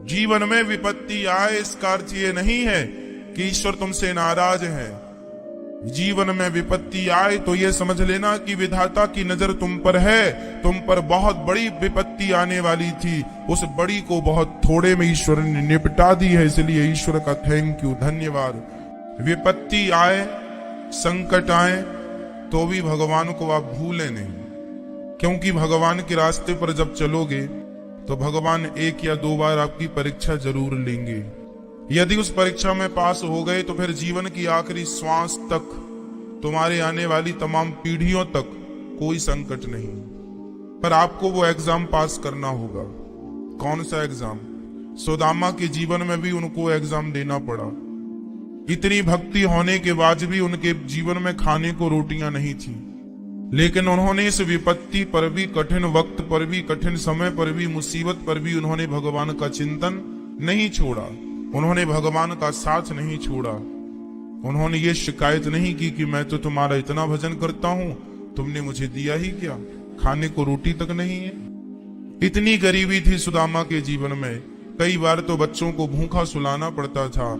जीवन में विपत्ति आए इसका अर्थ ये नहीं है कि ईश्वर तुमसे नाराज है। जीवन में विपत्ति आए तो ये समझ लेना कि विधाता की नजर तुम पर है, तुम पर बहुत बड़ी विपत्ति आने वाली थी, उस बड़ी को बहुत थोड़े में ईश्वर ने निपटा दी है। इसलिए ईश्वर का थैंक यू, धन्यवाद। विपत्ति आए, संकट आए तो भी भगवान को आप भूलें नहीं, क्योंकि भगवान के रास्ते पर जब चलोगे तो भगवान एक या दो बार आपकी परीक्षा जरूर लेंगे। यदि उस परीक्षा में पास हो गए तो फिर जीवन की आखिरी श्वास तक, तुम्हारे आने वाली तमाम पीढ़ियों तक कोई संकट नहीं। पर आपको वो एग्जाम पास करना होगा। कौन सा एग्जाम? सुदामा के जीवन में भी उनको एग्जाम देना पड़ा। इतनी भक्ति होने के बाद भी उनके जीवन में खाने को रोटियां नहीं थी, लेकिन उन्होंने इस विपत्ति पर भी, कठिन वक्त पर भी, कठिन समय पर भी, मुसीबत पर भी उन्होंने भगवान का चिंतन नहीं छोड़ा। उन्होंने भगवान का साथ नहीं छोड़ा। उन्होंने ये शिकायत नहीं की कि मैं तो तुम्हारा इतना भजन करता हूं, तुमने मुझे दिया ही क्या, खाने को रोटी तक नहीं है। इतनी गरीबी थी सुदामा के जीवन में। कई बार तो बच्चों को भूखा सुलाना पड़ता था,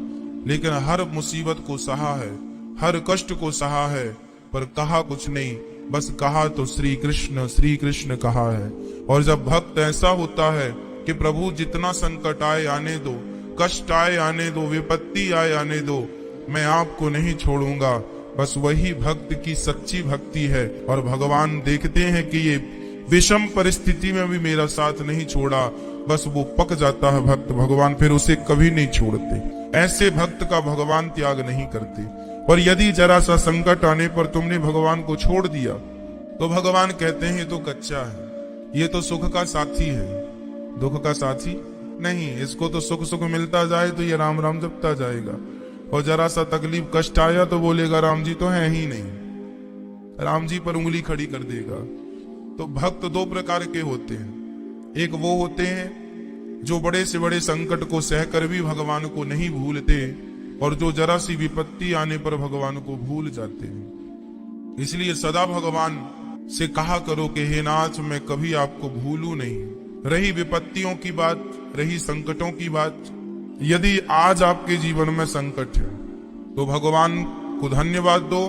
लेकिन हर मुसीबत को सहा है, हर कष्ट को सहा है, पर कहा कुछ नहीं, बस कहा तो श्री कृष्ण कहा है। और जब भक्त ऐसा होता है कि प्रभु जितना संकट आए आने दो, कष्ट आए आने दो, विपत्ति आए आने दो, मैं आपको नहीं छोड़ूंगा, बस वही भक्त की सच्ची भक्ति है। और भगवान देखते हैं कि ये विषम परिस्थिति में भी मेरा साथ नहीं छोड़ा, बस वो पक जाता है भक्त, भगवान फिर उसे कभी नहीं छोड़ते। ऐसे भक्त का भगवान त्याग नहीं करते। और यदि जरा सा संकट आने पर तुमने भगवान को छोड़ दिया तो भगवान कहते हैं ये तो कच्चा है, ये तो सुख का साथी है, दुख का साथी नहीं। इसको तो सुख सुख मिलता जाए तो ये राम राम जपता जाएगा, और जरा सा तकलीफ कष्ट आया तो बोलेगा राम जी तो है ही नहीं, राम जी पर उंगली खड़ी कर देगा। तो भक्त दो प्रकार के होते हैं। एक वो होते हैं जो बड़े से बड़े संकट को सहकर भी भगवान को नहीं भूलते, और जो जरा सी विपत्ति आने पर भगवान को भूल जाते हैं। इसलिए सदा भगवान से कहा करो कि हे नाथ, मैं कभी आपको भूलूं नहीं। रही विपत्तियों की बात, रही संकटों की बात, यदि आज आपके जीवन में संकट है तो भगवान को धन्यवाद दो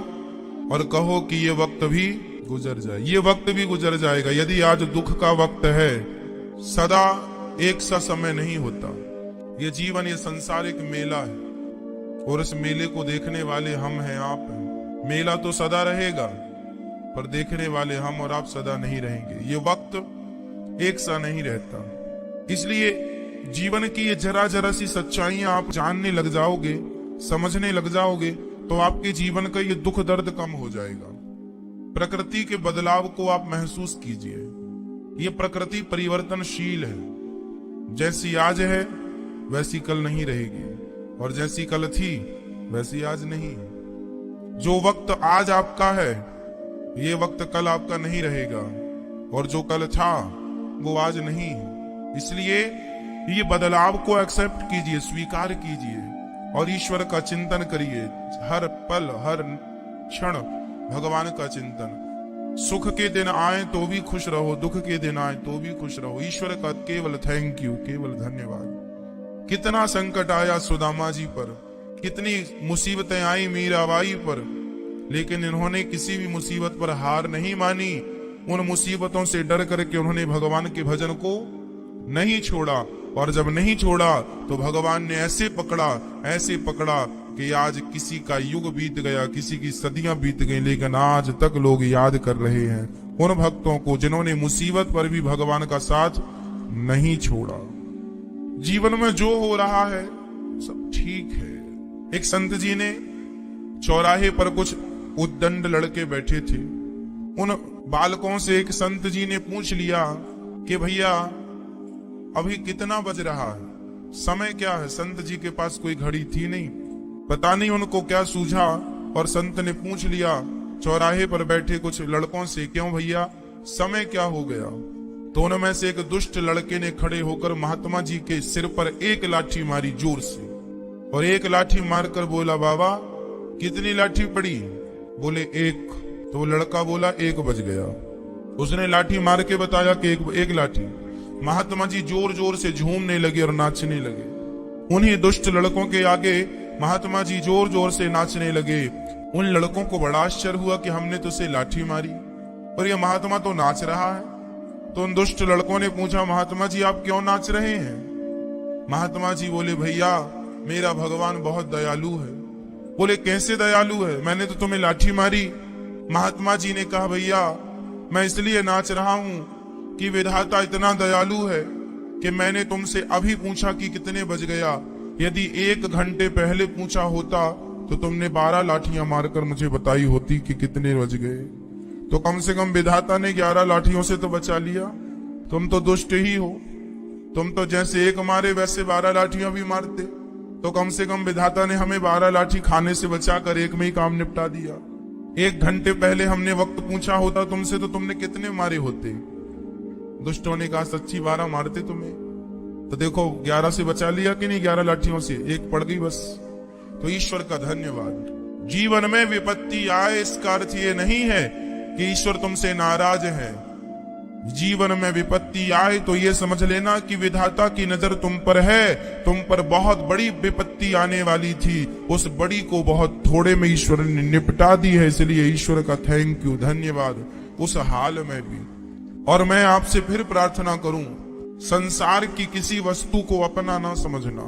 और कहो कि ये वक्त भी गुजर जाए, ये वक्त भी गुजर जाएगा। यदि आज दुख का वक्त है, सदा एक सा समय नहीं होता। ये जीवन, ये संसार एक मेला है, और इस मेले को देखने वाले हम हैं, आप हैं। मेला तो सदा रहेगा, पर देखने वाले हम और आप सदा नहीं रहेंगे। ये वक्त एक सा नहीं रहता। इसलिए जीवन की ये जरा जरा सी सच्चाइयां आप जानने लग जाओगे, समझने लग जाओगे, तो आपके जीवन का ये दुख दर्द कम हो जाएगा। प्रकृति के बदलाव को आप महसूस कीजिए। ये प्रकृति परिवर्तनशील है। जैसी आज है वैसी कल नहीं रहेगी, और जैसी कल थी वैसी आज नहीं। जो वक्त आज आपका है ये वक्त कल आपका नहीं रहेगा, और जो कल था वो आज नहीं है। इसलिए ये बदलाव को एक्सेप्ट कीजिए, स्वीकार कीजिए, और ईश्वर का चिंतन करिए। हर पल हर क्षण भगवान का चिंतन। सुख के दिन आए तो भी खुश रहो, दुख के दिन आए तो भी खुश रहो। ईश्वर का केवल थैंक यू, केवल धन्यवाद। कितना संकट आया सुदामा जी पर, कितनी मुसीबतें आई मीराबाई पर, लेकिन इन्होंने किसी भी मुसीबत पर हार नहीं मानी। उन मुसीबतों से डर करके उन्होंने भगवान के भजन को नहीं छोड़ा, और जब नहीं छोड़ा तो भगवान ने ऐसे पकड़ा कि आज किसी का युग बीत गया, किसी की सदियां बीत गई, लेकिन आज तक लोग याद कर रहे हैं उन भक्तों को जिन्होंने मुसीबत पर भी भगवान का साथ नहीं छोड़ा। जीवन में जो हो रहा है सब ठीक है। एक संत जी ने चौराहे पर कुछ उद्दंड लड़के बैठे थे। उन बालकों से एक संत जी ने पूछ लिया कि भैया अभी कितना बज रहा है, समय क्या है? संत जी के पास कोई घड़ी थी नहीं, पता नहीं उनको क्या सूझा, और संत ने पूछ लिया चौराहे पर बैठे कुछ लड़कों से, क्यों भैया समय क्या हो गया? तो उनमें से एक दुष्ट लड़के ने खड़े होकर महात्मा जी के सिर पर एक लाठी मारी जोर से, और एक लाठी मारकर बोला बाबा कितनी लाठी पड़ी? बोले एक। तो वो लड़का बोला 1 बज गया। उसने लाठी मार के बताया कि एक लाठी। महात्मा जी जोर जोर से झूमने लगे और नाचने लगे। उन्हीं दुष्ट लड़कों के आगे महात्मा जी जोर जोर से नाचने लगे। उन लड़कों को बड़ा आश्चर्य हुआ कि हमने तो उसे लाठी मारी और ये महात्मा तो नाच रहा है। तो उन दुष्ट लड़कों ने पूछा, महात्मा जी आप क्यों नाच रहे हैं? महात्मा जी बोले, भैया मेरा भगवान बहुत दयालु है। बोले, कैसे दयालु है? मैंने तो तुम्हें लाठी मारी। महात्मा जी ने कहा, भैया मैं इसलिए नाच रहा हूं कि विधाता इतना दयालु है कि मैंने तुमसे अभी पूछा कि कितने बज गया। यदि 1 घंटे पहले पूछा होता तो तुमने 12 लाठियां मारकर मुझे बताई होती कि कितने बज गए। तो कम से कम विधाता ने 11 लाठियों से तो बचा लिया। तुम तो दुष्ट ही हो। तुम तो जैसे 1 मारे वैसे 12 लाठियां भी मारते। तो कम से कम विधाता ने हमें 12 लाठी खाने से बचाकर 1 में ही काम निपटा दिया। 1 घंटे पहले हमने वक्त पूछा होता तुमसे तो तुमने कितने मारे होते? दुष्टों ने कहा, सच्ची 12 मारते तुम्हें। तो देखो 11 से बचा लिया कि नहीं? 11 लाठियों से 1 पड़ गई बस। तो ईश्वर का धन्यवाद। जीवन में विपत्ति आए इसका अर्थ ये नहीं है कि ईश्वर तुमसे नाराज है। जीवन में विपत्ति आए तो ये समझ लेना कि विधाता की नजर तुम पर है। तुम पर बहुत बड़ी विपत्ति आने वाली थी, उस बड़ी को बहुत थोड़े में ईश्वर ने निपटा दी है। इसलिए ईश्वर का थैंक यू, धन्यवाद उस हाल में भी। और मैं आपसे फिर प्रार्थना करूं, संसार की किसी वस्तु को अपना ना समझना।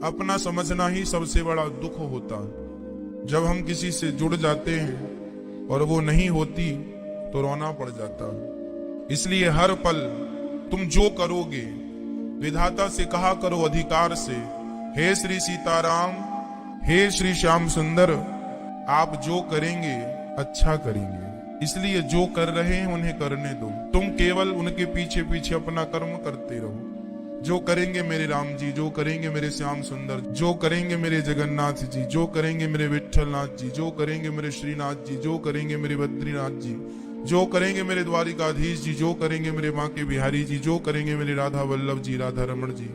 अपना समझना ही सबसे बड़ा दुख होता है। जब हम किसी से जुड़ जाते हैं और वो नहीं होती तो रोना पड़ जाता है। इसलिए हर पल तुम जो करोगे विधाता से कहा करो अधिकार से, हे श्री सीताराम, हे श्री श्याम सुंदर, आप जो करेंगे अच्छा करेंगे। इसलिए जो कर रहे हैं उन्हें करने दो। तुम केवल उनके पीछे पीछे अपना कर्म करते रहो। जो करेंगे मेरे राम जी, जो करेंगे मेरे श्याम सुंदर, जो करेंगे मेरे जगन्नाथ जी, जो करेंगे मेरे विठलनाथ जी, जो करेंगे मेरे श्रीनाथ जी, जो करेंगे मेरे बद्रीनाथ जी, जो करेंगे मेरे द्वारिकाधीश जी, जो करेंगे मेरे माँ के बिहारी जी, जो करेंगे मेरे राधा वल्लभ जी, राधा रमण जी,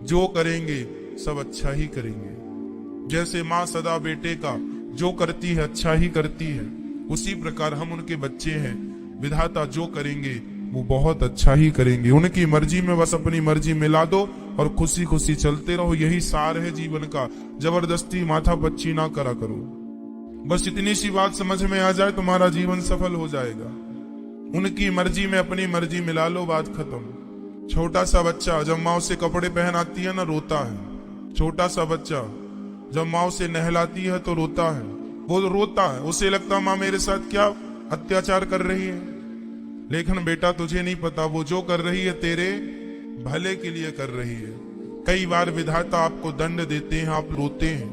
जो करेंगे सब अच्छा ही करेंगे। जैसे माँ सदा बेटे का जो करती है अच्छा ही करती है, उसी प्रकार हम उनके बच्चे हैं। विधाता जो करेंगे वो बहुत अच्छा ही करेंगे। उनकी मर्जी में बस अपनी मर्जी मिला दो और खुशी खुशी चलते रहो। यही सार है जीवन का। जबरदस्ती माथा पच्ची ना करा करो। बस इतनी सी बात समझ में आ जाए, तुम्हारा जीवन सफल हो जाएगा। उनकी मर्जी में अपनी मर्जी मिला लो, बात खत्म। छोटा सा बच्चा जब माँ उसे कपड़े पहनाती है ना, रोता है। छोटा सा बच्चा जब माँ उसे नहलाती है तो रोता है। वो रोता है, उसे लगता माँ मेरे साथ क्या अत्याचार कर रही है। लेकिन बेटा तुझे नहीं पता, वो जो कर रही है तेरे भले के लिए कर रही है। कई बार विधाता आपको दंड देते हैं, आप रोते हैं,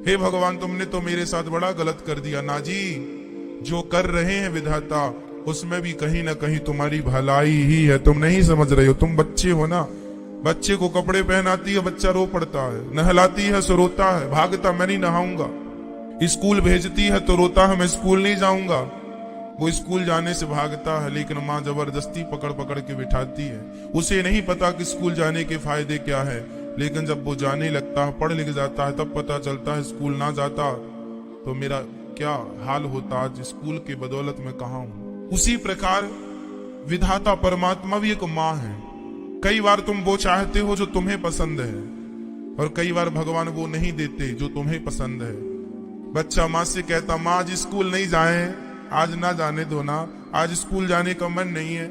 हे भगवान तुमने तो मेरे साथ बड़ा गलत कर दिया। ना जी, जो कर रहे हैं विधाता उसमें भी कहीं ना कहीं तुम्हारी भलाई ही है। तुम नहीं समझ रहे हो, तुम बच्चे हो ना। बच्चे को कपड़े पहनाती है, बच्चा रो पड़ता है। नहलाती है सो रोता है, भागता मैं नहीं नहाऊंगा। स्कूल भेजती है तो रोता है मैं स्कूल नहीं जाऊंगा। वो स्कूल जाने से भागता है, लेकिन माँ जबरदस्ती पकड़ पकड़ के बिठाती है। उसे नहीं पता कि स्कूल जाने के फायदे क्या है, लेकिन जब वो जाने लगता है, पढ़ लिख जाता है, तब पता चलता है स्कूल ना जाता तो मेरा क्या हाल होता। आज स्कूल के बदौलत में कहाँ हूँ। उसी प्रकार विधाता परमात्मा भी एक माँ है। कई बार तुम वो चाहते हो जो तुम्हें पसंद है, और कई बार भगवान वो नहीं देते जो तुम्हें पसंद है। बच्चा माँ से कहता, माँ आज स्कूल नहीं जाए, आज ना जाने दो ना, आज स्कूल जाने का मन नहीं है।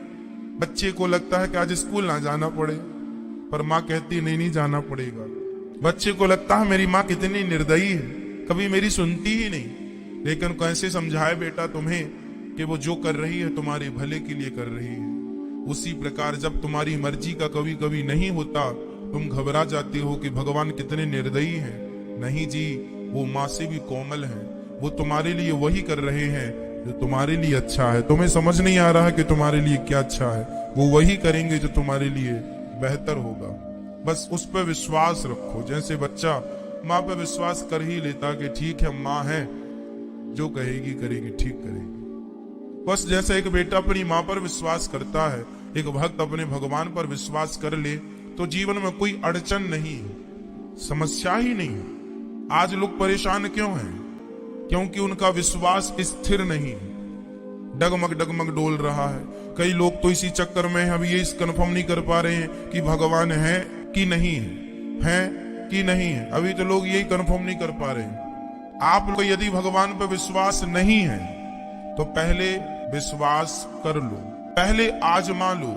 बच्चे को लगता है कि आज स्कूल ना जाना पड़े, पर माँ कहती नहीं नहीं जाना पड़ेगा। बच्चे को लगता है मेरी माँ कितनी निर्दयी है, कभी मेरी सुनती ही नहीं। लेकिन कैसे समझाए बेटा तुम्हें कि वो जो कर रही है तुम्हारे भले के लिए कर रही है। उसी प्रकार जब तुम्हारी मर्जी का कभी कभी नहीं होता, तुम घबरा जाते हो कि भगवान कितने निर्दयी हैं। नहीं जी, वो माँ से भी कोमल है। वो तुम्हारे लिए वही कर रहे हैं जो तुम्हारे लिए अच्छा है। तुम्हें समझ नहीं आ रहा कि तुम्हारे लिए क्या अच्छा है, वो वही करेंगे जो तुम्हारे लिए बेहतर होगा। बस उस पर विश्वास रखो। जैसे बच्चा माँ पर विश्वास कर ही लेता कि ठीक है माँ है, जो कहेगी करेगी, ठीक करेगी। बस जैसे एक बेटा अपनी माँ पर विश्वास करता है, एक भक्त अपने भगवान पर विश्वास कर ले तो जीवन में कोई अड़चन नहीं है, समस्या ही नहीं है। आज लोग परेशान क्यों हैं? क्योंकि उनका विश्वास स्थिर नहीं है। डगमग डगमग डोल रहा है। कई लोग तो इसी चक्कर में अभी ये कंफर्म नहीं कर पा रहे हैं कि भगवान है कि नहीं है कि नहीं है। अभी तो लोग यही कंफर्म नहीं कर पा रहे हैं। आप लोग यदि भगवान पर विश्वास नहीं है तो पहले विश्वास कर लो, पहले आजमा लो,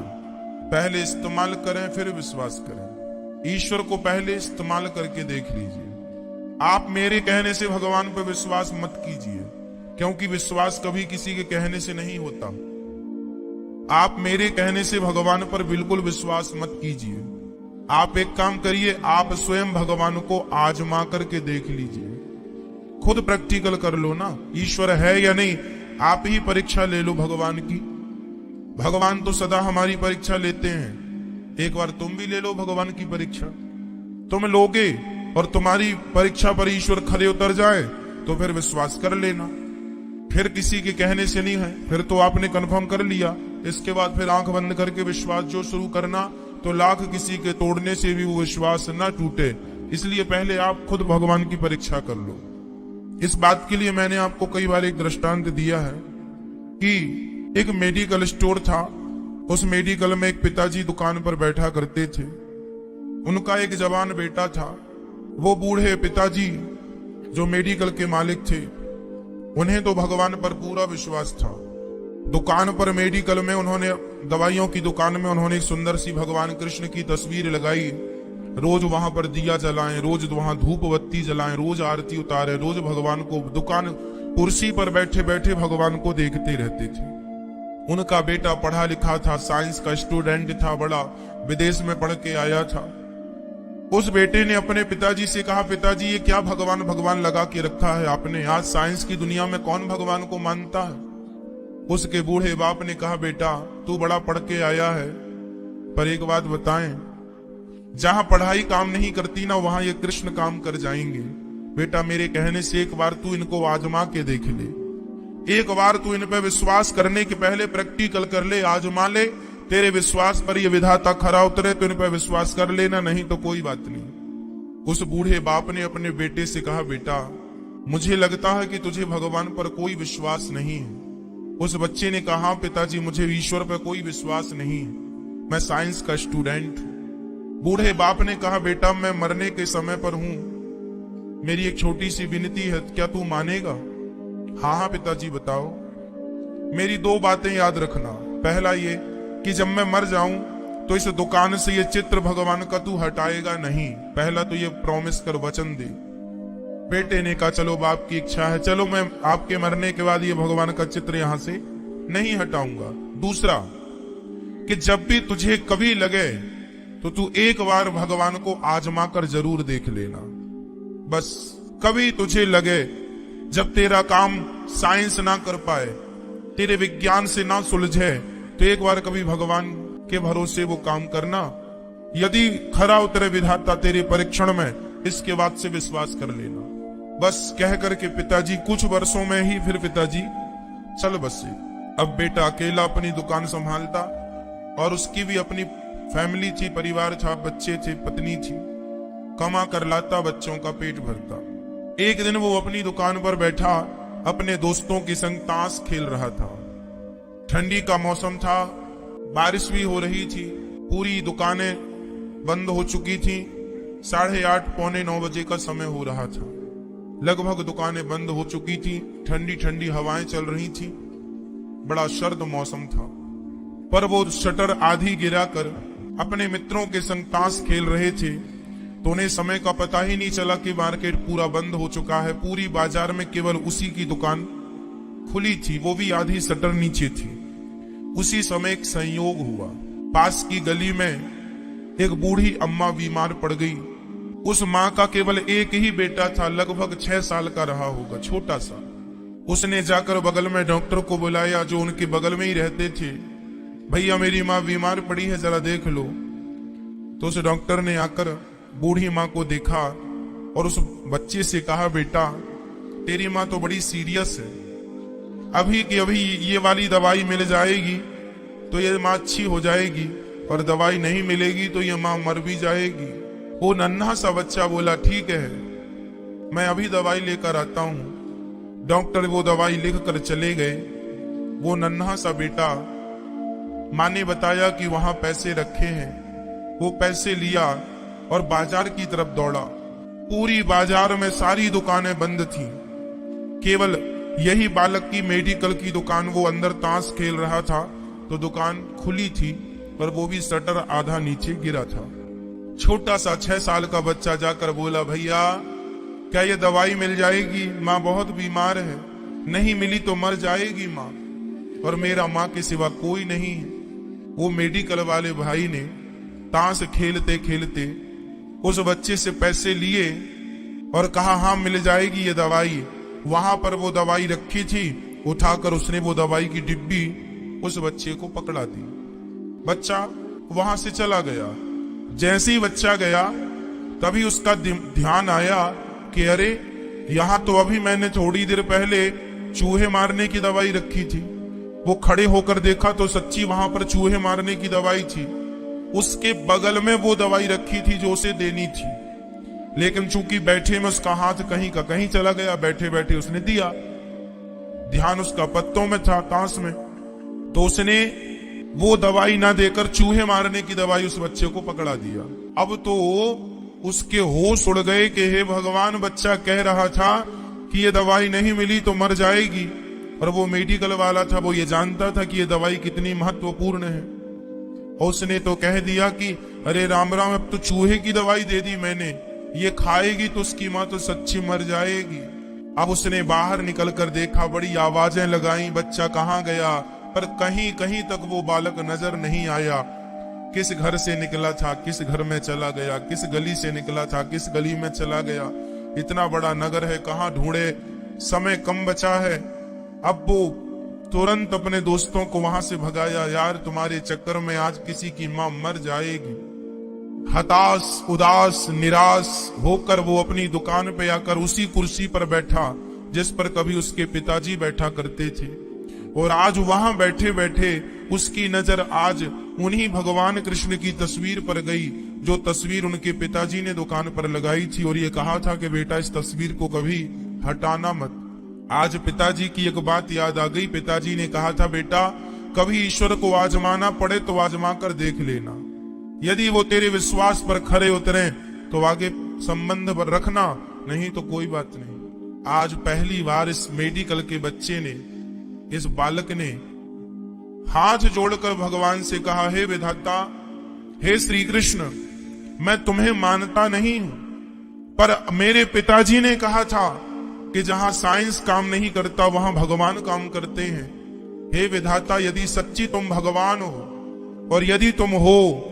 पहले इस्तेमाल करें फिर विश्वास करें। ईश्वर को पहले इस्तेमाल करके देख लीजिए। आप मेरे कहने से भगवान पर विश्वास मत कीजिए, क्योंकि विश्वास कभी किसी के कहने से नहीं होता। आप मेरे कहने से भगवान पर बिल्कुल विश्वास मत कीजिए। आप एक काम करिए, आप स्वयं भगवान को आजमा करके देख लीजिए, खुद प्रैक्टिकल कर लो ना। ईश्वर है या नहीं, आप ही परीक्षा ले लो भगवान की। भगवान तो सदा हमारी परीक्षा लेते हैं। एक बार तुम भी ले लो भगवान की परीक्षा। तुम लोगे और तुम्हारी परीक्षा पर ईश्वर खरे उतर जाए तो फिर विश्वास कर लेना। फिर किसी के कहने से नहीं है, फिर तो आपने कंफर्म कर लिया। इसके बाद फिर आंख बंद करके विश्वास जो शुरू करना, तो लाख किसी के तोड़ने से भी वो विश्वास ना टूटे। इसलिए पहले आप खुद भगवान की परीक्षा कर लो। इस बात के लिए मैंने आपको कई बार एक दृष्टांत दिया है कि एक मेडिकल स्टोर था। उस मेडिकल में एक पिताजी दुकान पर बैठा करते थे। उनका एक जवान बेटा था। वो बूढ़े पिताजी जो मेडिकल के मालिक थे, उन्हें तो भगवान पर पूरा विश्वास था। दुकान पर मेडिकल में उन्होंने, दवाइयों की दुकान में उन्होंने एक सुंदर सी भगवान कृष्ण की तस्वीर लगाई। रोज वहां पर दिया जलाएं, रोज वहां धूप बत्ती जलाएं, रोज आरती उतारे, रोज भगवान को दुकान कुर्सी पर बैठे बैठे भगवान को देखते रहते थे। उनका बेटा पढ़ा लिखा था, साइंस का स्टूडेंट था, बड़ा विदेश में पढ़ के आया था। उस बेटे ने अपने पिताजी से कहा, पिताजी ये क्या भगवान भगवान लगा के रखा है आपने? आज साइंस की दुनिया में कौन भगवान को मानता है? उसके बूढ़े बाप ने कहा, बेटा तू बड़ा पढ़ के आया है, पर एक बात बताएं, जहां पढ़ाई काम नहीं करती ना, वहां ये कृष्ण काम कर जाएंगे। बेटा मेरे कहने से एक बार तू इनको आजमा के देख ले। एक बार तू इन पे विश्वास करने के पहले प्रैक्टिकल कर ले, आजमा ले। तेरे विश्वास पर ये विधाता खरा उतरे तो इन पर विश्वास कर लेना, नहीं तो कोई बात नहीं। उस बूढ़े बाप ने अपने बेटे से कहा, बेटा मुझे लगता है कि तुझे भगवान पर कोई विश्वास नहीं है। उस बच्चे ने कहा, पिताजी मुझे ईश्वर पर कोई विश्वास नहीं है, मैं साइंस का स्टूडेंट हूं। बूढ़े बाप ने कहा, बेटा मैं मरने के समय पर हूं, मेरी एक छोटी सी विनती है, क्या तू मानेगा? हाँ हाँ पिताजी बताओ। मेरी दो बातें याद रखना। पहला ये कि जब मैं मर जाऊं तो इस दुकान से ये चित्र भगवान का तू हटाएगा नहीं। पहला तो ये प्रॉमिस कर, वचन दे। बेटे ने कहा, चलो बाप की इच्छा है, चलो मैं आपके मरने के बाद ये भगवान का चित्र यहां से नहीं हटाऊंगा। दूसरा कि जब भी तुझे कभी लगे तो तू एक बार भगवान को आजमा कर जरूर देख लेना। बस कभी तुझे लगे, जब तेरा काम साइंस ना कर पाए, तेरे विज्ञान से ना सुलझे, तो एक बार कभी भगवान के भरोसे वो काम करना। यदि खरा उतरे विधाता तेरे परीक्षण में, इसके बाद से विश्वास कर लेना। बस कह करके पिताजी कुछ वर्षों में ही फिर पिताजी चल बसे। अब बेटा अकेला अपनी दुकान संभालता और उसकी भी अपनी फैमिली थी, परिवार था, बच्चे थे, पत्नी थी, कमा कर लाता, बच्चों का पेट भरता। एक दिन वो अपनी दुकान पर बैठा अपने दोस्तों के संग ताश खेल रहा था। ठंडी का मौसम था, बारिश भी हो रही थी, पूरी दुकानें बंद हो चुकी थी। 8:30 पौने 9 बजे का समय हो रहा था। लगभग दुकानें बंद हो चुकी थी, ठंडी ठंडी हवाएं चल रही थी, बड़ा सर्द मौसम था। पर वो शटर आधी गिराकर अपने मित्रों के संग ताश खेल रहे थे, तो उन्हें समय का पता ही नहीं चला कि मार्केट पूरा बंद हो चुका है। पूरी बाजार में केवल उसी की दुकान खुली थी, वो भी आधी शटर नीचे थी। उसी समय एक संयोग हुआ, पास की गली में एक बूढ़ी अम्मा बीमार पड़ गई। उस माँ का केवल एक ही बेटा था, लगभग 6 साल का रहा होगा, छोटा सा। उसने जाकर बगल में डॉक्टर को बुलाया, जो उनके बगल में ही रहते थे। भैया मेरी माँ बीमार पड़ी है, जरा देख लो। तो उस डॉक्टर ने आकर बूढ़ी माँ को देखा और उस बच्चे से कहा, बेटा तेरी माँ तो बड़ी सीरियस है, अभी की अभी ये वाली दवाई मिल जाएगी तो ये माँ अच्छी हो जाएगी, और दवाई नहीं मिलेगी तो ये माँ मर भी जाएगी। वो नन्हा सा बच्चा बोला, ठीक है मैं अभी दवाई लेकर आता हूँ। डॉक्टर वो दवाई लिख कर चले गए। वो नन्हा सा बेटा, माँ ने बताया कि वहां पैसे रखे हैं। वो पैसे लिया और बाजार की तरफ दौड़ा। पूरी बाजार में सारी दुकानें बंद थी, केवल यही बालक की मेडिकल की दुकान, वो अंदर ताश खेल रहा था तो दुकान खुली थी, पर वो भी शटर आधा नीचे गिरा था। छोटा सा 6 साल का बच्चा जाकर बोला, भैया क्या ये दवाई मिल जाएगी? माँ बहुत बीमार है, नहीं मिली तो मर जाएगी माँ, और मेरा माँ के सिवा कोई नहीं है। वो मेडिकल वाले भाई ने ताश खेलते खेलते उस बच्चे से पैसे लिए और कहा, हाँ मिल जाएगी ये दवाई। वहां पर वो दवाई रखी थी, उठाकर उसने वो दवाई की डिब्बी उस बच्चे को पकड़ा दी। बच्चा वहां से चला गया। जैसे ही बच्चा गया तभी उसका ध्यान आया कि अरे यहां तो अभी मैंने थोड़ी देर पहले चूहे मारने की दवाई रखी थी। वो खड़े होकर देखा तो सच्ची वहां पर चूहे मारने की दवाई थी। उसके बगल में वो दवाई रखी थी जो उसे देनी थी, लेकिन चूंकि बैठे में उसका हाथ कहीं का कहीं चला गया, बैठे बैठे उसने दिया। ध्यान उसका पत्तों में था, ताश में, तो उसने वो दवाई ना देकर चूहे मारने की दवाई उस बच्चे को पकड़ा दिया। अब तो उसके होश उड़ गए कि हे भगवान, बच्चा कह रहा था कि ये दवाई नहीं मिली तो मर जाएगी, और वो मेडिकल वाला था, वो ये जानता था कि ये दवाई कितनी महत्वपूर्ण है। और उसने तो कह दिया कि अरे राम राम, अब तो चूहे की दवाई दे दी मैंने, ये खाएगी तो उसकी माँ तो सच्ची मर जाएगी। अब उसने बाहर निकलकर देखा, बड़ी आवाजें लगाई, बच्चा कहाँ गया, पर कहीं कहीं तक वो बालक नजर नहीं आया। किस घर से निकला था, किस घर में चला गया, किस गली से निकला था, किस गली में चला गया। इतना बड़ा नगर है, कहाँ ढूंढे, समय कम बचा है। अब वो तुरंत अपने दोस्तों को वहां से भगाया, यार तुम्हारे चक्कर में आज किसी की मां मर जाएगी। हताश, उदास, निराश होकर वो अपनी दुकान पे आकर उसी कुर्सी पर बैठा जिस पर कभी उसके पिताजी बैठा करते थे, और आज वहां बैठे बैठे उसकी नजर आज उन्हीं भगवान कृष्ण की तस्वीर पर गई, जो तस्वीर उनके पिताजी ने दुकान पर लगाई थी, और ये कहा था कि बेटा इस तस्वीर को कभी हटाना मत। आज पिताजी की एक बात याद आ गई। पिताजी ने कहा था, बेटा कभी ईश्वर को आजमाना पड़े तो आजमा कर देख लेना, यदि वो तेरे विश्वास पर खरे उतरे तो आगे संबंध पर रखना, नहीं तो कोई बात नहीं। आज पहली बार इस मेडिकल के बच्चे ने, इस बालक ने हाथ जोड़कर भगवान से कहा, हे विधाता, हे श्री कृष्ण, मैं तुम्हें मानता नहीं हूं, पर मेरे पिताजी ने कहा था कि जहां साइंस काम नहीं करता वहां भगवान काम करते हैं। हे विधाता, यदि सच्ची तुम भगवान हो और यदि तुम हो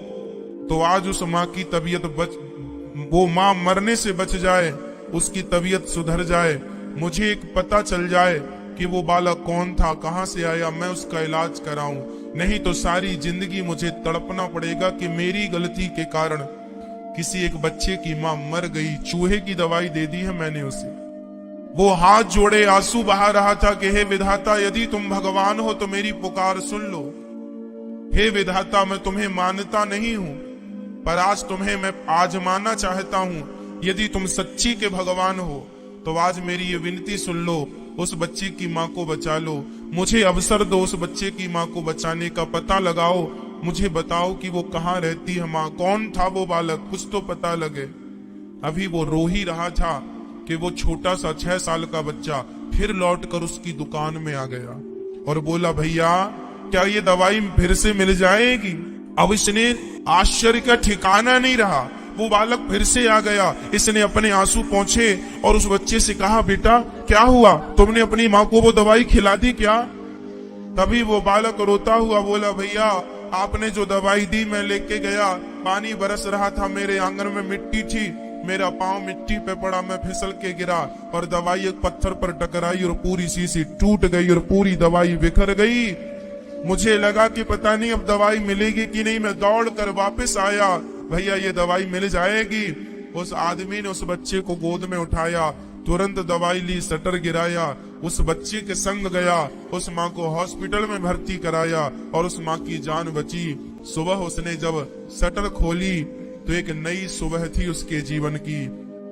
तो आज उस माँ की तबीयत वो माँ मरने से बच जाए, उसकी तबीयत सुधर जाए, मुझे एक पता चल जाए कि वो बालक कौन था, कहां से आया, मैं उसका इलाज कराऊं। नहीं तो सारी जिंदगी मुझे तड़पना पड़ेगा कि मेरी गलती के कारण किसी एक बच्चे की माँ मर गई, चूहे की दवाई दे दी है मैंने उसे। वो हाथ जोड़े आंसू बहा रहा था कि हे विधाता, यदि तुम भगवान हो तो मेरी पुकार सुन लो। हे विधाता, मैं तुम्हें मानता नहीं हूं, पर आज तुम्हें मैं आजमाना चाहता हूं। यदि तुम सच्ची के भगवान हो तो आज मेरी ये विनती सुन लो, उस बच्चे की माँ को बचा लो। मुझे अवसर दो, उस बच्चे की माँ को बचाने का पता लगाओ। मुझे बताओ कि वो कहाँ रहती है माँ, कौन था वो बालक, कुछ तो पता लगे। अभी वो रो ही रहा था कि वो छोटा सा 6 साल का बच्चा फिर लौटकर उसकी दुकान में आ गया और बोला, भैया क्या ये दवाई फिर से मिल जाएगी? अब इसने आश्चर्य का ठिकाना नहीं रहा, वो बालक फिर से आ गया। इसने अपने आंसू पोंछे और उस बच्चे से कहा, बेटा क्या हुआ, तुमने अपनी माँ को वो दवाई खिला दी क्या? तभी वो बालक रोता हुआ बोला, भैया आपने जो दवाई दी मैं लेके गया, पानी बरस रहा था, मेरे आंगन में मिट्टी थी, मेरा पांव मिट्टी पे पड़ा, मैं फिसल के गिरा और दवाई एक पत्थर पर टकराई और पूरी शीशी टूट गई और पूरी दवाई बिखर गई। मुझे लगा कि पता नहीं अब दवाई मिलेगी कि नहीं, मैं दौड़ कर वापस आया, भैया ये दवाई मिल जाएगी। उस आदमी ने उस बच्चे को गोद में उठाया, तुरंत दवाई ली, शटर गिराया, उस बच्चे के संग गया, उस माँ को हॉस्पिटल में भर्ती कराया और उस माँ की जान बची। सुबह उसने जब शटर खोली तो एक नई सुबह थी उसके जीवन की।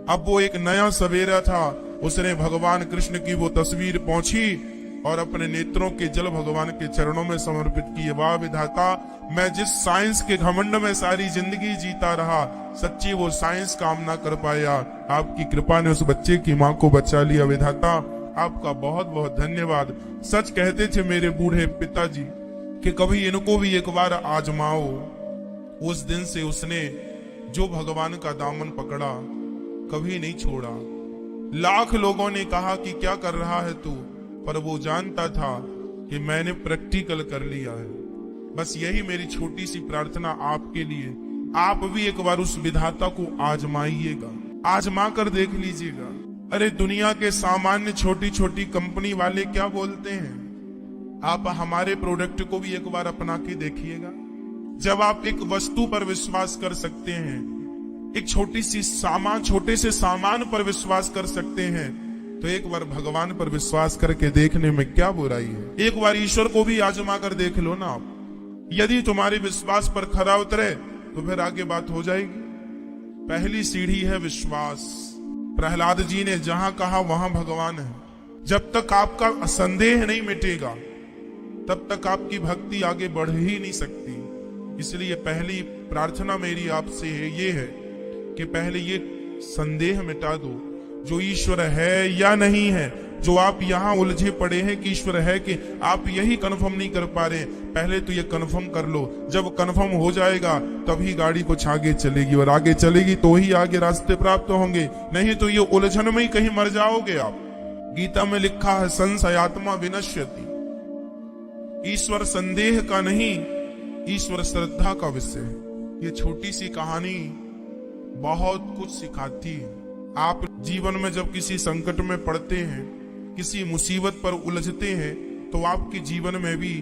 अब वो एक नया सवेरा था। उसने भगवान कृष्ण की वो तस्वीर पहुंची और अपने नेत्रों के जल भगवान के चरणों में समर्पित किए। वाह विधाता, मैं जिस साइंस के घमंड में सारी जिंदगी जीता रहा, सच्ची वो साइंस काम ना कर पाया, आपकी कृपा ने उस बच्चे की मां को बचा लिया। विधाता आपका बहुत बहुत धन्यवाद। सच कहते थे मेरे बूढ़े पिताजी कि कभी इनको भी एक बार आजमाओ। उस दिन से उसने जो भगवान का दामन पकड़ा कभी नहीं छोड़ा। लाख लोगों ने कहा कि क्या कर रहा है तू, पर वो जानता था कि मैंने प्रैक्टिकल कर लिया है। बस यही मेरी छोटी सी प्रार्थना आपके लिए। आप भी एक बार उस विधाता को आजमाइएगा, आजमा कर देख लीजिएगा। अरे दुनिया के सामान्य छोटी छोटी कंपनी वाले क्या बोलते हैं, आप हमारे प्रोडक्ट को भी एक बार अपना के देखिएगा। जब आप एक वस्तु पर विश्वास कर सकते हैं, एक छोटे से सामान पर विश्वास कर सकते हैं, तो एक बार भगवान पर विश्वास करके देखने में क्या बुराई है। एक बार ईश्वर को भी आजमा कर देख लो ना आप। यदि तुम्हारे विश्वास पर खरा उतरे तो फिर आगे बात हो जाएगी। पहली सीढ़ी है विश्वास। प्रहलाद जी ने जहां कहा वहां भगवान है। जब तक आपका संदेह नहीं मिटेगा तब तक आपकी भक्ति आगे बढ़ ही नहीं सकती। इसलिए पहली प्रार्थना मेरी आपसे ये है कि पहले ये संदेह मिटा दो, जो ईश्वर है या नहीं है। जो आप यहाँ उलझे पड़े हैं कि ईश्वर है कि आप यही कंफर्म नहीं कर पा रहे, पहले तो ये कंफर्म कर लो। जब कंफर्म हो जाएगा तभी गाड़ी कुछ आगे चलेगी, और आगे चलेगी तो ही आगे रास्ते प्राप्त होंगे, नहीं तो ये उलझन में ही कहीं मर जाओगे आप। गीता में लिखा है संशयात्मा विनश्यति। ईश्वर संदेह का नहीं, ईश्वर श्रद्धा का विषय है। ये छोटी सी कहानी बहुत कुछ सिखाती है। आप जीवन में जब किसी संकट में पड़ते हैं, किसी मुसीबत पर उलझते हैं, तो आपके जीवन में भी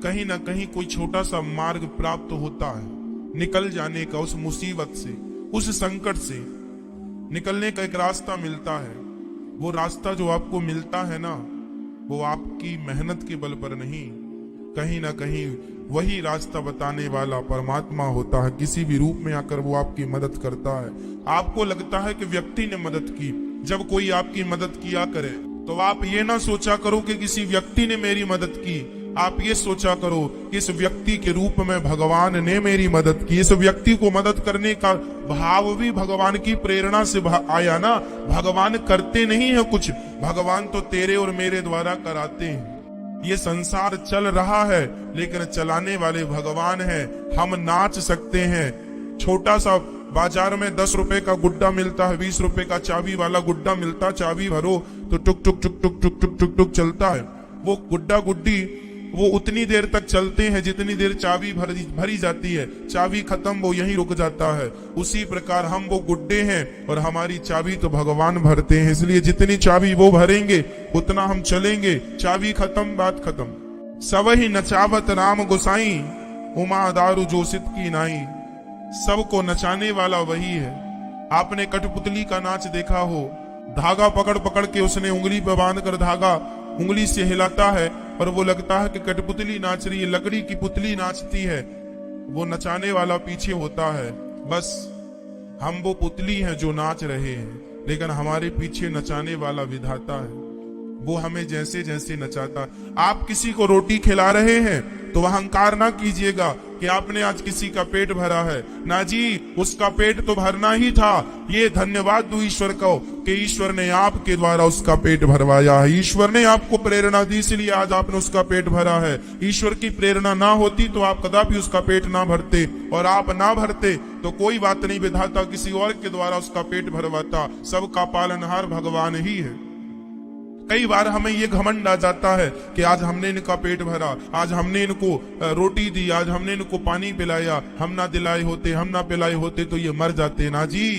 कहीं ना कहीं कोई छोटा सा मार्ग प्राप्त होता है निकल जाने का। उस मुसीबत से, उस संकट से निकलने का एक रास्ता मिलता है। वो रास्ता जो आपको मिलता है ना, वो आपकी मेहनत के बल पर नहीं, कहीं ना कहीं वही रास्ता बताने वाला परमात्मा होता है। किसी भी रूप में आकर वो आपकी मदद करता है। आपको लगता है कि व्यक्ति ने मदद की, जब कोई आपकी मदद किया करे तो आप ये ना सोचा करो कि किसी व्यक्ति ने मेरी मदद की, आप ये सोचा करो कि इस व्यक्ति के रूप में भगवान ने मेरी मदद की। इस व्यक्ति को मदद करने का भाव भी भगवान की प्रेरणा से आया ना। भगवान करते नहीं है कुछ, भगवान तो तेरे और मेरे द्वारा कराते हैं। ये संसार चल रहा है लेकिन चलाने वाले भगवान हैं। हम नाच सकते हैं। छोटा सा बाजार में 10 रुपए का गुड्डा मिलता है, 20 रुपए का चाबी वाला गुड्डा मिलता, चाबी भरो तो टुक टुक टुक टुक टुक टुक टुक टुक चलता है। वो गुड्डा गुड्डी वो उतनी देर तक चलते हैं जितनी देर चाबी भरी जाती है। चाबी खत्म, वो यहीं रुक जाता है। उसी प्रकार हम वो गुड्डे हैं और हमारी चाबी तो भगवान भरते हैं। इसलिए जितनी चाबी वो भरेंगे उतना हम चलेंगे। चाबी खत्म, बात खत्म। सब ही नचावत राम गोसाई, उमा दारू जोशित की नाई। सबको नचाने वाला वही है। आपने कठपुतली का नाच देखा हो, धागा पकड़ पकड़ के उसने उंगली पर बांध कर धागा उंगली से हिलाता है और वो लगता है कि कठपुतली नाच रही है, लकड़ी की पुतली नाचती है। वो नचाने वाला पीछे होता है। बस हम वो पुतली हैं जो नाच रहे हैं, लेकिन हमारे पीछे नचाने वाला विधाता है। वो हमें जैसे जैसे नचाता। आप किसी को रोटी खिला रहे हैं तो अहंकार ना कीजिएगा कि आपने आज किसी का पेट भरा है। ना जी, उसका पेट तो भरना ही था। ये धन्यवाद दो ईश्वर को कि ईश्वर ने आपके द्वारा उसका पेट भरवाया है। ईश्वर ने आपको प्रेरणा दी, इसलिए आज आपने उसका पेट भरा है। ईश्वर की प्रेरणा ना होती तो आप कदापि उसका पेट ना भरते, और आप ना भरते तो कोई बात नहीं, विधाता किसी और के द्वारा उसका पेट भरवाता। सबका पालनहार भगवान ही है। कई बार हमें ये घमंड आ जाता है कि आज हमने इनका पेट भरा, आज हमने इनको रोटी दी, आज हमने इनको पानी पिलाया। हम ना दिलाए होते, हम ना पिलाए होते तो ये मर जाते। ना जी,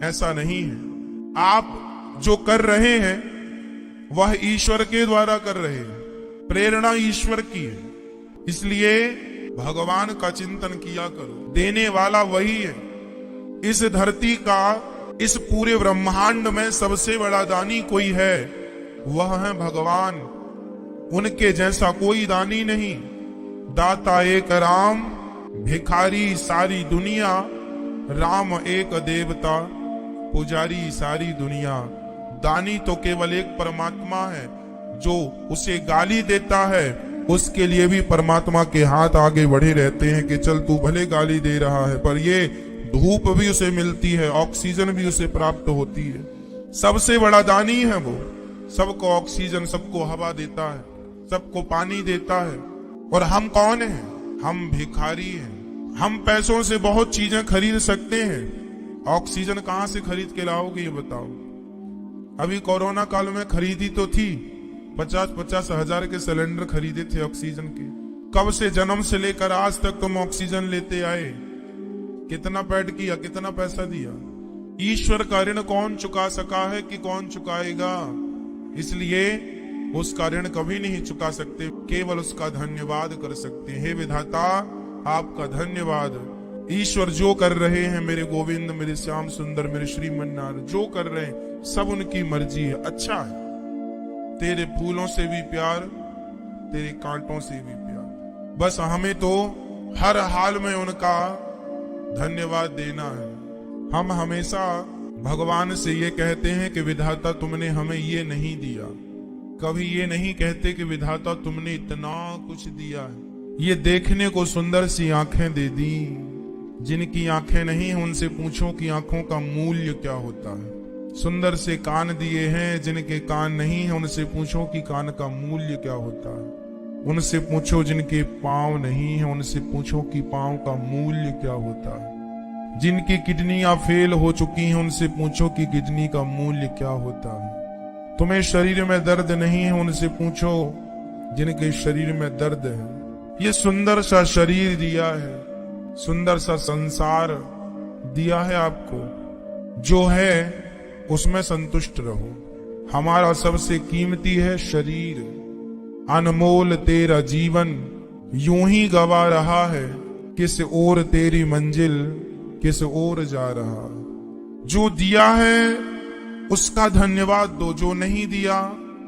ऐसा नहीं है। आप जो कर रहे हैं वह ईश्वर के द्वारा कर रहे हैं, प्रेरणा ईश्वर की है। इसलिए भगवान का चिंतन किया करो। देने वाला वही है। इस धरती का, इस पूरे ब्रह्मांड में सबसे बड़ा दानी कोई है, वह है भगवान। उनके जैसा कोई दानी नहीं। दाता एक राम, भिखारी सारी दुनिया। राम एक देवता, पुजारी सारी दुनिया। दानी तो केवल एक परमात्मा है, जो उसे गाली देता है उसके लिए भी परमात्मा के हाथ आगे बढ़े रहते हैं कि चल तू भले गाली दे रहा है पर ये धूप भी उसे मिलती है, ऑक्सीजन भी उसे प्राप्त होती है। सबसे बड़ा दानी है वो, सबको ऑक्सीजन, सबको हवा देता है, सबको पानी देता है। और हम कौन हैं? हम भिखारी हैं। हम पैसों से बहुत चीजें खरीद सकते हैं, ऑक्सीजन कहां से खरीद के लाओगे ये बताओ। अभी कोरोना काल में खरीदी तो थी, 50-50 हजार के सिलेंडर खरीदे थे ऑक्सीजन के। कब से, जन्म से लेकर आज तक तुम ऑक्सीजन लेते आए, कितना पेड किया, कितना पैसा दिया? ईश्वर का ऋण कौन चुका सका है कि कौन चुकाएगा? इसलिए उसका ऋण कभी नहीं चुका सकते, केवल उसका धन्यवाद कर सकते हैं। हे विधाता आपका धन्यवाद। ईश्वर जो कर रहे हैं, मेरे गोविंद, मेरे श्याम सुंदर, मेरे श्रीमन्नाथ, जो कर रहे हैं सब उनकी मर्जी है, अच्छा है। तेरे फूलों से भी प्यार, तेरे कांटों से भी प्यार। बस हमें तो हर हाल में उनका धन्यवाद देना है। हम हमेशा भगवान से ये कहते हैं कि विधाता तुमने हमें ये नहीं दिया, कभी ये नहीं कहते कि विधाता तुमने इतना कुछ दिया है। ये देखने को सुंदर सी आंखें दे दी, जिनकी आंखें नहीं उनसे पूछो कि आंखों का मूल्य क्या होता है। सुंदर से कान दिए हैं, जिनके कान नहीं है उनसे पूछो कि कान का मूल्य क्या होता है। उनसे पूछो जिनके पांव नहीं है, उनसे पूछो कि पांव का मूल्य क्या होता है। जिनकी किडनियां फेल हो चुकी हैं उनसे पूछो कि किडनी का मूल्य क्या होता है। तुम्हें शरीर में दर्द नहीं है उनसे पूछो जिनके शरीर में दर्द है। ये सुंदर सा शरीर दिया है, सुंदर सा संसार दिया है आपको, जो है उसमें संतुष्ट रहो। हमारा सबसे कीमती है शरीर, अनमोल तेरा जीवन यूं ही गवा रहा है, किस ओर तेरी मंजिल किस ओर जा रहा। जो दिया है उसका धन्यवाद दो, जो नहीं दिया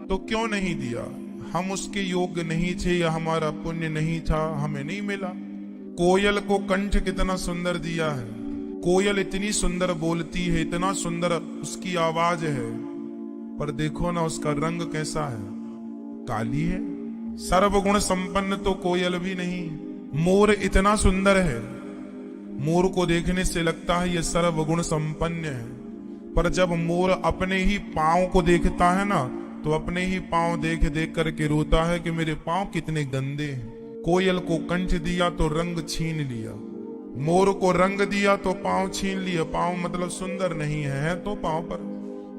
तो क्यों नहीं दिया? हम उसके योग्य नहीं थे या हमारा पुण्य नहीं था, हमें नहीं मिला। कोयल को कंठ कितना सुंदर दिया है, कोयल इतनी सुंदर बोलती है, इतना सुंदर उसकी आवाज है, पर देखो ना उसका रंग कैसा है, काली है। सर्वगुण संपन्न तो कोयल भी नहीं। मोर इतना सुंदर है, मोर को देखने से लगता है ये सर्वगुण संपन्न है, पर जब मोर अपने ही पांव को देखता है ना तो अपने ही पांव देख देख करके रोता है कि मेरे पांव कितने गंदे हैं। कोयल को कंठ दिया तो रंग छीन लिया, मोर को रंग दिया तो पांव छीन लिया। पांव मतलब सुंदर नहीं है तो पांव पर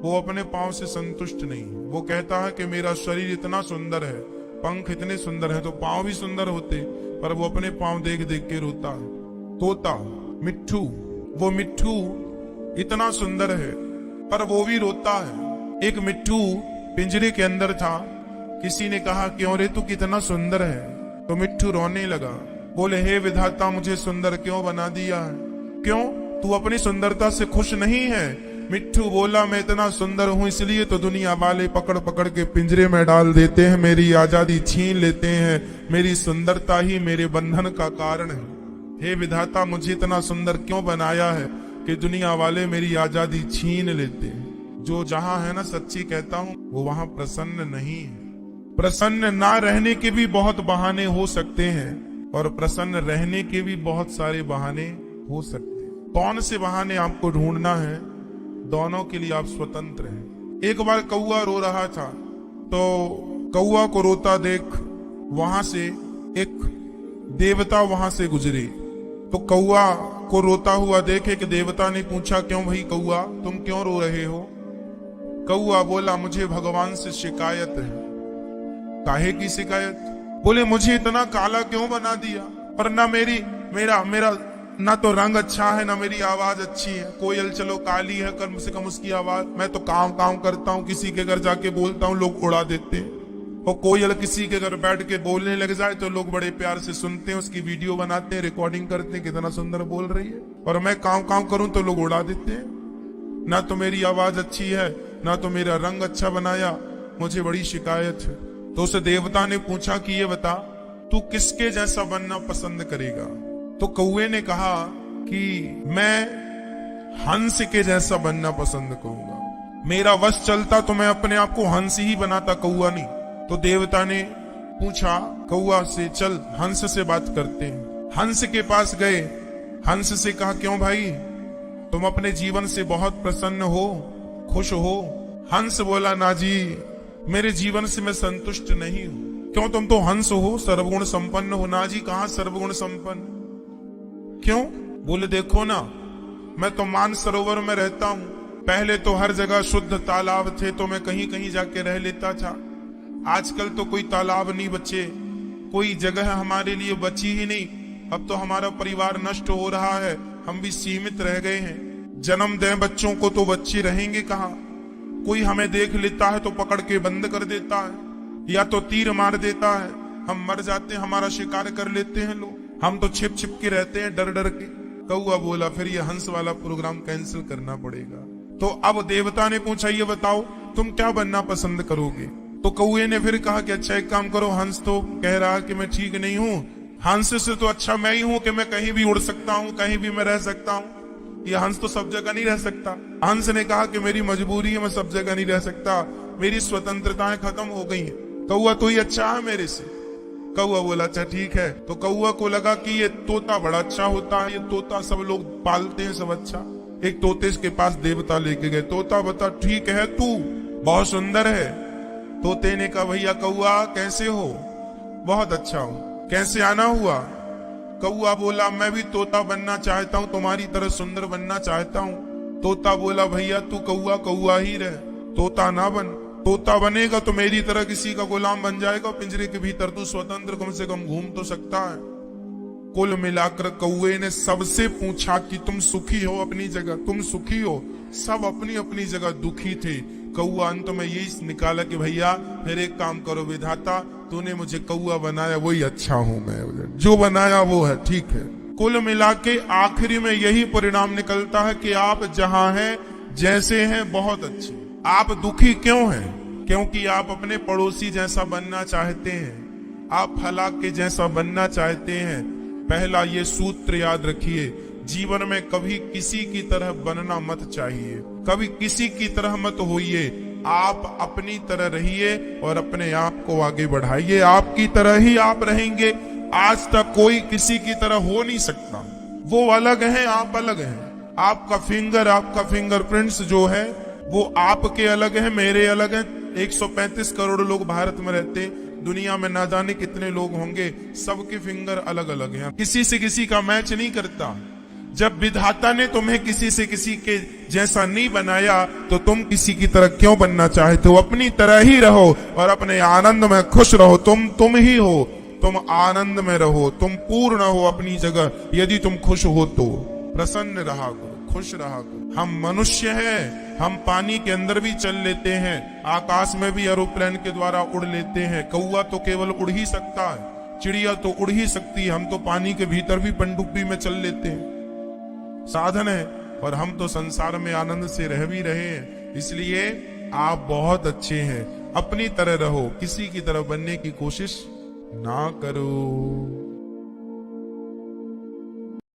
वो अपने पांव से संतुष्ट नहीं। वो कहता है कि मेरा शरीर इतना सुंदर है, पंख इतने सुंदर है, तो पांव भी सुंदर होते, पर वो अपने पांव देख देख के रोता है। तोता, मिट्ठू, वो मिट्ठू इतना सुंदर है पर वो भी रोता है। एक मिट्ठू पिंजरे के अंदर था, किसी ने कहा क्यों रे तू कितना सुंदर है, तो मिट्ठू रोने लगा। बोले हे विधाता मुझे सुंदर क्यों बना दिया है? क्यों, तू अपनी सुंदरता से खुश नहीं है? मिट्ठू बोला मैं इतना सुंदर हूं इसलिए तो दुनिया वाले पकड़ पकड़ के पिंजरे में डाल देते हैं, मेरी आजादी छीन लेते हैं, मेरी सुंदरता ही मेरे बंधन का कारण है। हे विधाता मुझे इतना सुंदर क्यों बनाया है कि दुनिया वाले मेरी आजादी छीन लेते हैं। जो जहां है ना सच्ची कहता हूं वो वहां प्रसन्न नहीं है। प्रसन्न ना रहने के भी बहुत बहाने हो सकते हैं और प्रसन्न रहने के भी बहुत सारे बहाने हो सकते हैं। कौन से बहाने आपको ढूंढना है, दोनों के लिए आप स्वतंत्र हैं। एक बार कौआ रो रहा था, तो कौआ को रोता देख वहां से एक देवता वहां से गुजरे, तो कौआ को रोता हुआ देखे कि देवता ने पूछा क्यों भाई कौआ तुम क्यों रो रहे हो? कौआ बोला मुझे भगवान से शिकायत है। काहे की शिकायत? बोले मुझे इतना काला क्यों बना दिया, और ना मेरा ना तो रंग अच्छा है ना मेरी आवाज अच्छी है। कोयल चलो काली है, कम से कम उसकी आवाज, मैं तो काम करता हूँ, किसी के घर जाके बोलता हूँ लोग उड़ा देते हैं, और कोयल किसी के घर बैठ के बोलने लग जाए तो लोग बड़े प्यार से सुनते हैं, उसकी वीडियो बनाते हैं, रिकॉर्डिंग करते हैं, कितना सुंदर बोल रही है। और मैं काम करूं तो लोग उड़ा देते हैं। ना तो मेरी आवाज अच्छी है ना तो मेरा रंग अच्छा बनाया, मुझे बड़ी शिकायत है। तो उस देवता ने पूछा कि ये बता तू किसके जैसा बनना पसंद करेगा? तो कौए ने कहा कि मैं हंस के जैसा बनना पसंद करूंगा। मेरा वश चलता तो मैं अपने आप को हंस ही बनाता, कौआ नहीं। तो देवता ने पूछा कौआ से, चल हंस से बात करते हैं। हंस के पास गए, हंस से कहा, क्यों भाई तुम अपने जीवन से बहुत प्रसन्न हो, खुश हो? हंस बोला, ना जी, मेरे जीवन से मैं संतुष्ट नहीं हूं। क्यों, तुम तो हंस हो, सर्वगुण संपन्न हो। ना जी, कहां सर्वगुण संपन्न? क्यों? बोले, देखो ना, मैं तो मान सरोवर में रहता हूं। पहले तो हर जगह शुद्ध तालाब थे, तो मैं कहीं कहीं जाके रह लेता था। आजकल तो कोई तालाब नहीं बचे, कोई जगह हमारे लिए बची ही नहीं। अब तो हमारा परिवार नष्ट हो रहा है, हम भी सीमित रह गए हैं। जन्म दें बच्चों को तो बच्चे रहेंगे कहाँ? कोई हमें देख लेता है तो पकड़ के बंद कर देता है, या तो तीर मार देता है, हम मर जाते हैं, हमारा शिकार कर लेते हैं लोग। हम तो छिप छिप के रहते हैं, डर डर के। कौआ बोला, फिर ये हंस वाला प्रोग्राम कैंसिल करना पड़ेगा। तो अब देवता ने पूछा, ये बताओ तुम क्या बनना पसंद करोगे? तो कौए ने फिर कहा कि अच्छा एक काम करो, हंस तो कह रहा कि मैं ठीक नहीं हूँ, हंस से तो अच्छा मैं ही हूं कि मैं कहीं भी उड़ सकता हूं, कहीं भी मैं रह सकता हूं। ये हंस तो सब जगह नहीं रह सकता। हंस ने कहा कि मेरी मजबूरी है, मैं सब जगह नहीं रह सकता, मेरी स्वतंत्रताएं खत्म हो गई हैं। कौआ तो ही अच्छा है मेरे से। कौआ बोला, अच्छा ठीक है। तो कौआ को लगा कि ये तोता बड़ा अच्छा होता है, ये तोता सब लोग पालते हैं, सब अच्छा। एक तोते के पास देवता लेके गए। तोता बता, ठीक है, तू बहुत सुंदर है। तोते ने कहा, भैया कौआ कैसे हो? बहुत अच्छा हूं। कैसे आना हुआ? कौआ बोला, मैं भी तोता बनना चाहता हूँ, तुम्हारी तरह सुंदर बनना चाहता हूँ। तोता बोला, भैया तू कौआ कौआ ही रह, तोता ना बन। तोता बनेगा तो मेरी तरह किसी का गुलाम बन जाएगा पिंजरे के भीतर। तू स्वतंत्र कम से कम घूम तो सकता है। कुल मिलाकर कौए ने सबसे पूछा कि तुम सुखी हो अपनी जगह? तुम सुखी हो? सब अपनी अपनी जगह दुखी थे। कौआ अंत में यही निकाला कि भैया फिर एक काम करो विधाता, तूने मुझे कौआ बनाया वही अच्छा हूं मैं, जो बनाया वो है ठीक है। कुल मिला के आखिरी में यही परिणाम निकलता है कि आप जहां हैं, जैसे हैं, बहुत अच्छे। आप दुखी क्यों हैं? क्योंकि आप अपने पड़ोसी जैसा बनना चाहते हैं, आप फला के जैसा बनना चाहते हैं। पहला ये सूत्र याद रखिए, जीवन में कभी किसी की तरह बनना मत चाहिए, कभी किसी की तरह मत होइए। आप अपनी तरह रहिए और अपने आप को आगे बढ़ाइए। आपकी तरह ही आप रहेंगे। आज तक कोई किसी की तरह हो नहीं सकता। वो अलग है, आप अलग हैं। आपका फिंगरप्रिंट्स जो है वो आपके अलग है, मेरे अलग है। 135 करोड़ लोग भारत में रहते, दुनिया में ना जाने कितने लोग होंगे, सबके फिंगर अलग अलग हैं। किसी से किसी का मैच नहीं करता। जब विधाता ने तुम्हें किसी से किसी के जैसा नहीं बनाया तो तुम किसी की तरह क्यों बनना चाहते हो? अपनी तरह ही रहो और अपने आनंद में खुश रहो। तुम ही हो, तुम आनंद में रहो, तुम पूर्ण हो अपनी जगह। यदि तुम खुश हो तो प्रसन्न रहा करो, खुश रहा करो। हम मनुष्य हैं, हम पानी के अंदर भी चल लेते हैं, आकाश में भी एरोप्लेन के द्वारा उड़ लेते हैं। कौआ तो केवल उड़ ही सकता है, चिड़िया तो उड़ ही सकती है, हम तो पानी के भीतर भी पनडुब्बी में चल लेते हैं। साधन है, और हम तो संसार में आनंद से रह भी रहे हैं। इसलिए आप बहुत अच्छे हैं, अपनी तरह रहो, किसी की तरह बनने की कोशिश ना करो।